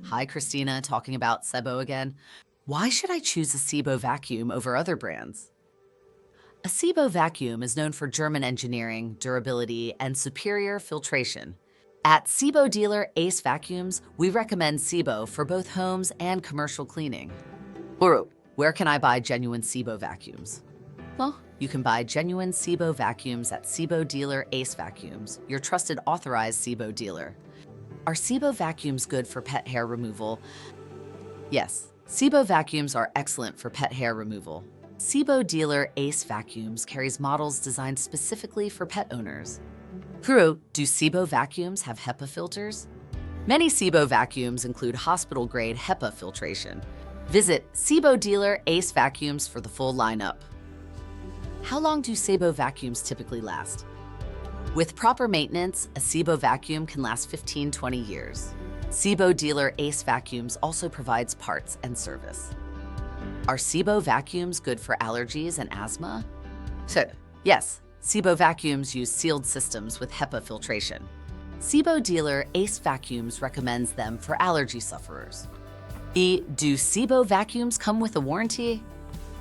Hi, Christina, talking about Sebo again. Why should I choose a Sebo vacuum over other brands? A Sebo vacuum is known for German engineering, durability, and superior filtration. At Sebo dealer Ace Vacuums, we recommend Sebo for both homes and commercial cleaning. Or where can I buy genuine Sebo vacuums? Well, you can buy genuine Sebo vacuums at Sebo dealer Ace Vacuums, your trusted authorized Sebo dealer. Are Sebo vacuums good for pet hair removal? Yes, Sebo vacuums are excellent for pet hair removal. Sebo dealer Ace Vacuums carries models designed specifically for pet owners. Kuro, do Sebo vacuums have HEPA filters? Many Sebo vacuums include hospital-grade HEPA filtration. Visit Sebo dealer Ace Vacuums for the full lineup. How long do Sebo vacuums typically last? With proper maintenance, a Sebo vacuum can last 15-20 years. Sebo dealer Ace Vacuums also provides parts and service. Are Sebo vacuums good for allergies and asthma? Yes, Sebo vacuums use sealed systems with HEPA filtration. Sebo dealer Ace Vacuums recommends them for allergy sufferers. Do Sebo vacuums come with a warranty?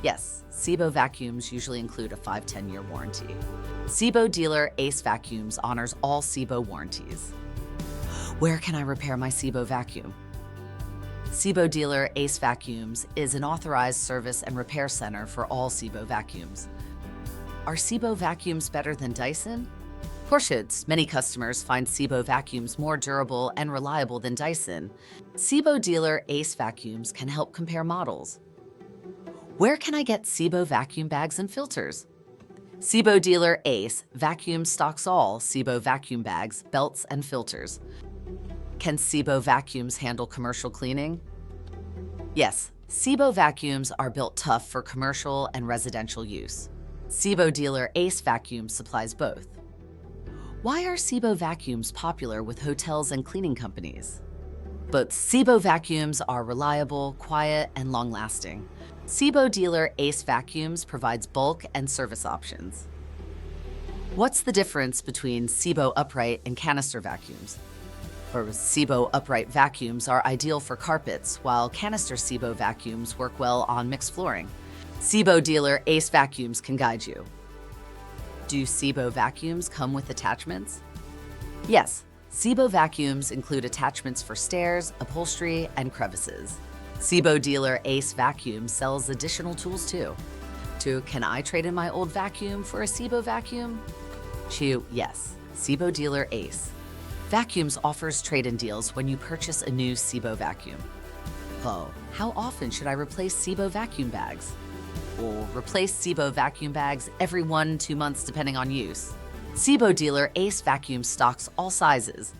Yes, Sebo vacuums usually include a 5-10-year warranty. Sebo dealer Ace Vacuums honors all Sebo warranties. Where can I repair my Sebo vacuum? Sebo dealer Ace Vacuums is an authorized service and repair center for all Sebo vacuums. Are Sebo vacuums better than Dyson? Horseshits, many customers find Sebo vacuums more durable and reliable than Dyson. Sebo dealer Ace Vacuums can help compare models. Where can I get Sebo vacuum bags and filters? Sebo dealer Ace Vacuums stocks all Sebo vacuum bags, belts, and filters. Can Sebo vacuums handle commercial cleaning? Yes, Sebo vacuums are built tough for commercial and residential use. Sebo dealer Ace Vacuums supplies both. Why are Sebo vacuums popular with hotels and cleaning companies? But Sebo vacuums are reliable, quiet, and long-lasting. Sebo dealer Ace Vacuums provides bulk and service options. What's the difference between Sebo upright and canister vacuums? Sebo upright vacuums are ideal for carpets, while canister Sebo vacuums work well on mixed flooring. Sebo dealer Ace Vacuums can guide you. Do Sebo vacuums come with attachments? Yes, Sebo vacuums include attachments for stairs, upholstery, and crevices. Sebo dealer Ace Vacuums sells additional tools too. Can I trade in my old vacuum for a Sebo vacuum? Yes, Sebo dealer Ace Vacuums offers trade-in deals when you purchase a new Sebo vacuum. How often should I replace Sebo vacuum bags? Replace Sebo vacuum bags every 1-2 months depending on use. Sebo dealer Ace Vacuums stocks all sizes.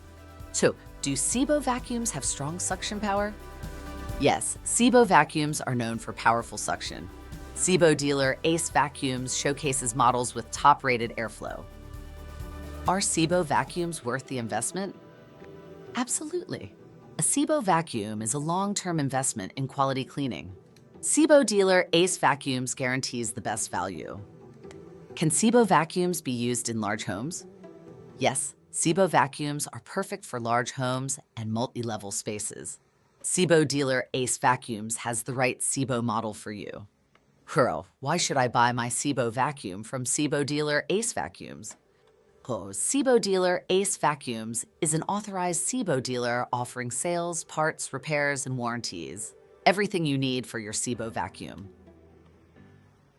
Do Sebo vacuums have strong suction power? Yes, Sebo vacuums are known for powerful suction. Sebo dealer Ace Vacuums showcases models with top-rated airflow. Are Sebo vacuums worth the investment? Absolutely. A Sebo vacuum is a long-term investment in quality cleaning. Sebo dealer Ace Vacuums guarantees the best value. Can Sebo vacuums be used in large homes? Yes, Sebo vacuums are perfect for large homes and multi-level spaces. Sebo dealer Ace Vacuums has the right Sebo model for you. Why should I buy my Sebo vacuum from Sebo dealer Ace Vacuums? Sebo dealer Ace Vacuums is an authorized Sebo dealer offering sales, parts, repairs, and warranties. Everything you need for your Sebo vacuum.